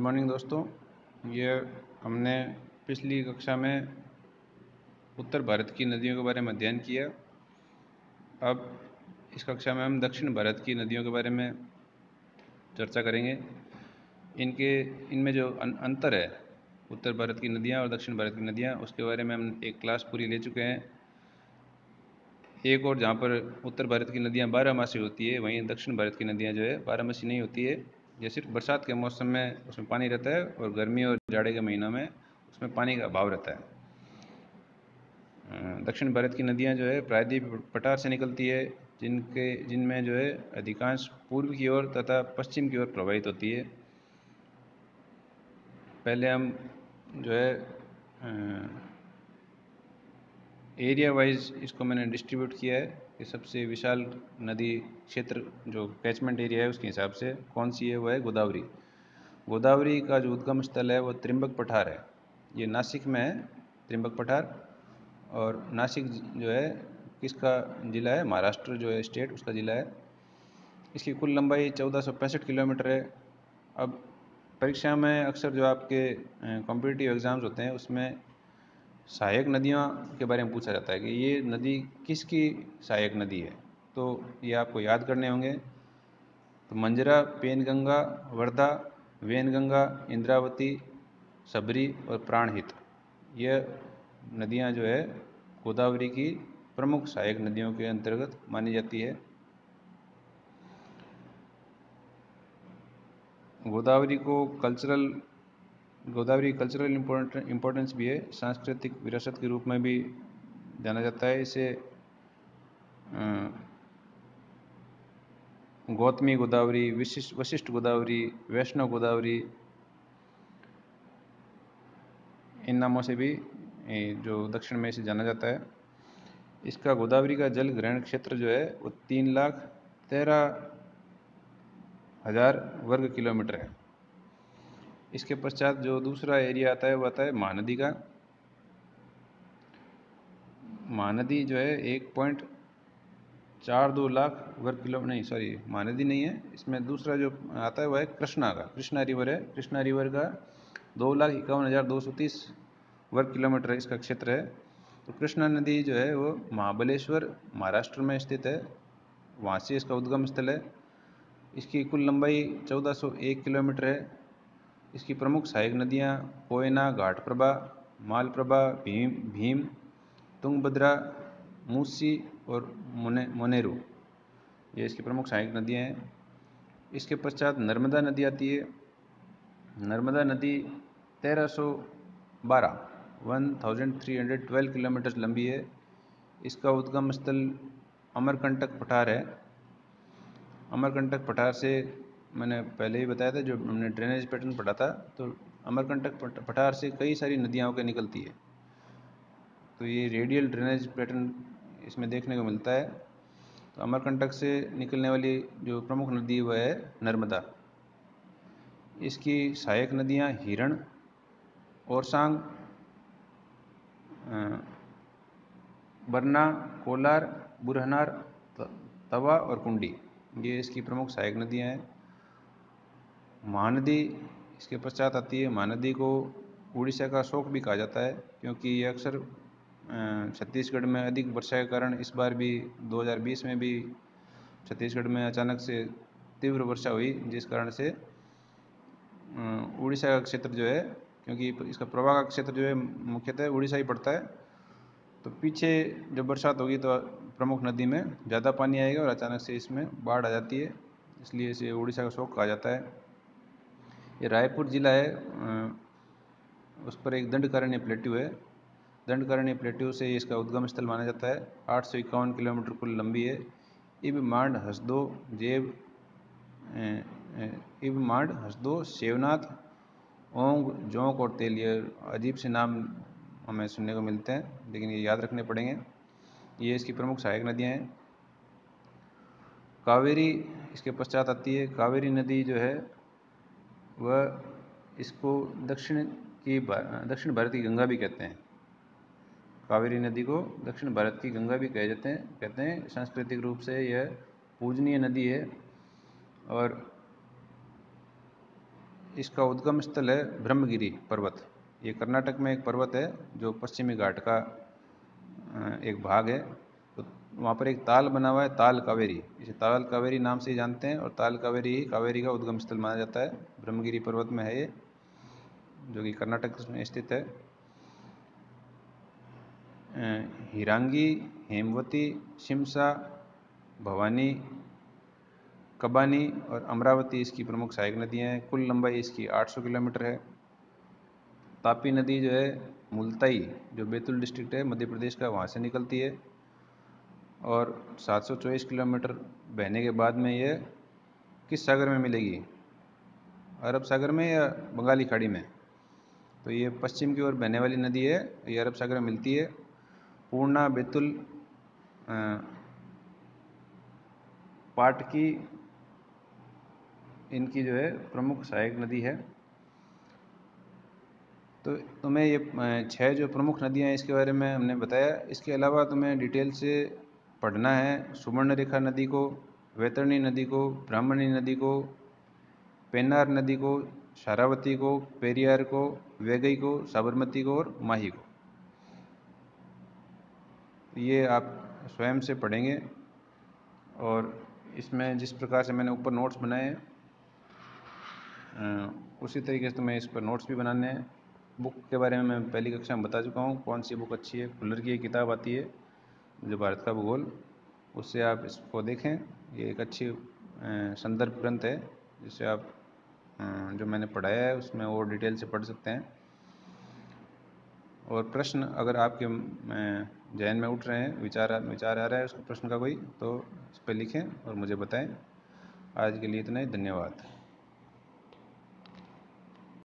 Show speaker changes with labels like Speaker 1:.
Speaker 1: Morning दोस्तों। ये हमने पिछली कक्षा में उत्तर भारत की नदियों के बारे में अध्ययन किया। अब इस कक्षा में हम दक्षिण भारत की नदियों के बारे में चर्चा करेंगे। इनमें जो अंतर है उत्तर भारत की नदियाँ और दक्षिण भारत की नदियाँ, उसके बारे में हम एक क्लास पूरी ले चुके हैं। एक और जहाँ पर उत्तर भारत की नदियाँ 12 मासी होती है, वहीं दक्षिण भारत की नदियाँ जो है 12 मासी नहीं होती है। ये सिर्फ बरसात के मौसम में उसमें पानी रहता है और गर्मी और जाड़े के महीनों में उसमें पानी का अभाव रहता है। दक्षिण भारत की नदियाँ जो है प्रायद्वीप पठार से निकलती है, जिनमें जो है अधिकांश पूर्व की ओर तथा पश्चिम की ओर प्रवाहित होती है। पहले हम जो है एरिया वाइज इसको मैंने डिस्ट्रीब्यूट किया है कि सबसे विशाल नदी क्षेत्र जो कैचमेंट एरिया है उसके हिसाब से कौन सी है, वो है गोदावरी। गोदावरी का जो उद्गम स्थल है वो त्रिंबक पठार है। ये नासिक में है त्रिंबक पठार। और नासिक जो है किसका ज़िला है? महाराष्ट्र जो है स्टेट, उसका ज़िला है। इसकी कुल लंबाई 1465 किलोमीटर है। अब परीक्षा में अक्सर जो आपके कॉम्पिटिटिव एग्ज़ाम्स होते हैं उसमें सहायक नदियों के बारे में पूछा जाता है कि ये नदी किसकी सहायक नदी है, तो ये आपको याद करने होंगे। तो मंजरा, पेनगंगा, वर्धा, वैनगंगा, इंद्रावती, सबरी और प्राणहित, यह नदियां जो है गोदावरी की प्रमुख सहायक नदियों के अंतर्गत मानी जाती है। गोदावरी कल्चरल इम्पोर्टेंस भी है, सांस्कृतिक विरासत के रूप में भी जाना जाता है। इसे गौतमी गोदावरी, वशिष्ठ गोदावरी, वैष्णव गोदावरी, इन नामों से भी जो दक्षिण में इसे जाना जाता है। इसका गोदावरी का जल ग्रहण क्षेत्र जो है वो 3,13,000 वर्ग किलोमीटर है। इसके पश्चात जो दूसरा एरिया आता है वो आता है महानदी का। महानदी जो है 1.42 लाख वर्ग किलो नहीं सॉरी महानदी नहीं है, इसमें दूसरा जो आता है वो है कृष्णा रिवर है। कृष्णा रिवर का 2,51,230 वर्ग किलोमीटर इसका क्षेत्र है। तो कृष्णा नदी जो है वो महाबलेश्वर महाराष्ट्र में स्थित है, वहाँ से इसका उद्गम स्थल है। इसकी कुल लंबाई 1401 किलोमीटर है। इसकी प्रमुख सहायक नदियाँ कोयना, घाटप्रभा, मालप्रभा, भीम, तुंगभद्रा, मूसी और मोनेरू, ये इसकी प्रमुख सहायक नदियाँ हैं। इसके पश्चात नर्मदा नदी आती है। नर्मदा नदी 1312 किलोमीटर लंबी है। इसका उद्गम स्थल अमरकंटक पठार है। अमरकंटक पठार से मैंने पहले ही बताया था, जो हमने ड्रेनेज पैटर्न पढ़ा था, तो अमरकंटक पठार से कई सारी नदियाँ होकर निकलती है। तो ये रेडियल ड्रेनेज पैटर्न इसमें देखने को मिलता है। तो अमरकंटक से निकलने वाली जो प्रमुख नदी वह है नर्मदा। इसकी सहायक नदियाँ हिरण, ओरसांग, बरना, कोलार, बुरहनार, तवा और कुंडी, ये इसकी प्रमुख सहायक नदियाँ हैं। महानदी इसके पश्चात आती है। महानदी को उड़ीसा का शोक भी कहा जाता है, क्योंकि ये अक्सर छत्तीसगढ़ में अधिक वर्षा के कारण इस बार भी 2020 में भी छत्तीसगढ़ में अचानक से तीव्र वर्षा हुई, जिस कारण से उड़ीसा का क्षेत्र जो है, क्योंकि इसका प्रवाह का क्षेत्र जो है मुख्यतः उड़ीसा ही पड़ता है, तो पीछे जब बरसात होगी तो प्रमुख नदी में ज़्यादा पानी आएगा और अचानक से इसमें बाढ़ आ जाती है, इसलिए इसे उड़ीसा का शोक कहा जाता है। ये रायपुर ज़िला है, उस पर एक दंडकारण्य प्लेट्यू है। दंडकारण्य प्लेट्यू से इसका उद्गम स्थल माना जाता है। 851 किलोमीटर कुल लंबी है। इब मांड, हसदो, सेवनाथ, ओंग, जोंक और तेल, ये अजीब से नाम हमें सुनने को मिलते हैं, लेकिन ये याद रखने पड़ेंगे। ये इसकी प्रमुख सहायक नदियाँ हैं। कावेरी इसके पश्चात आती है। कावेरी नदी जो है वह इसको दक्षिण भारत की गंगा भी कहते हैं। कावेरी नदी को दक्षिण भारत की गंगा भी कहते हैं। सांस्कृतिक रूप से यह पूजनीय नदी है और इसका उद्गम स्थल है ब्रह्मगिरी पर्वत। ये कर्नाटक में एक पर्वत है जो पश्चिमी घाट का एक भाग है। तो वहाँ पर एक ताल बना हुआ है, ताल कावेरी, इसे ताल कावेरी नाम से ही जानते हैं, और ताल कावेरी ही कावेरी का उद्गम स्थल माना जाता है। ब्रह्मगिरी पर्वत में है ये, जो कि कर्नाटक में स्थित है। हिरांगी, हेमवती, शिमसा, भवानी, कबानी और अमरावती इसकी प्रमुख सहायक नदियाँ हैं। कुल लंबाई इसकी 800 किलोमीटर है। तापी नदी जो है मुल्ताई, जो बैतूल डिस्ट्रिक्ट है मध्य प्रदेश का, वहाँ से निकलती है और 724 किलोमीटर बहने के बाद में ये किस सागर में मिलेगी? अरब सागर में या बंगाली खाड़ी में? तो ये पश्चिम की ओर बहने वाली नदी है, ये अरब सागर में मिलती है। पूर्णा, बैतूल, पाटकी इनकी जो है प्रमुख सहायक नदी है। तो तुम्हें ये 6 जो प्रमुख नदियाँ हैं इसके बारे में हमने बताया। इसके अलावा तुम्हें डिटेल से पढ़ना है सुवर्णरेखा नदी को, वैतरणी नदी को, ब्राह्मणी नदी को, पेन्नार नदी को, शारावती को, पेरियार को, वैगई को, साबरमती को और माही को। ये आप स्वयं से पढ़ेंगे और इसमें जिस प्रकार से मैंने ऊपर नोट्स बनाए हैं उसी तरीके से तुम्हें इस पर नोट्स भी बनाने हैं। बुक के बारे में मैं पहली कक्षा में बता चुका हूँ कौन सी बुक अच्छी है। खुल्लर की एक किताब आती है जो भारत का भूगोल, उससे आप इसको देखें। ये एक अच्छी संदर्भ ग्रंथ है जिससे आप जो मैंने पढ़ाया है उसमें और डिटेल से पढ़ सकते हैं। और प्रश्न अगर आपके जहन में उठ रहे हैं, विचार आ रहा है उसका प्रश्न का कोई, तो इस पर लिखें और मुझे बताएं। आज के लिए इतना ही, धन्यवाद।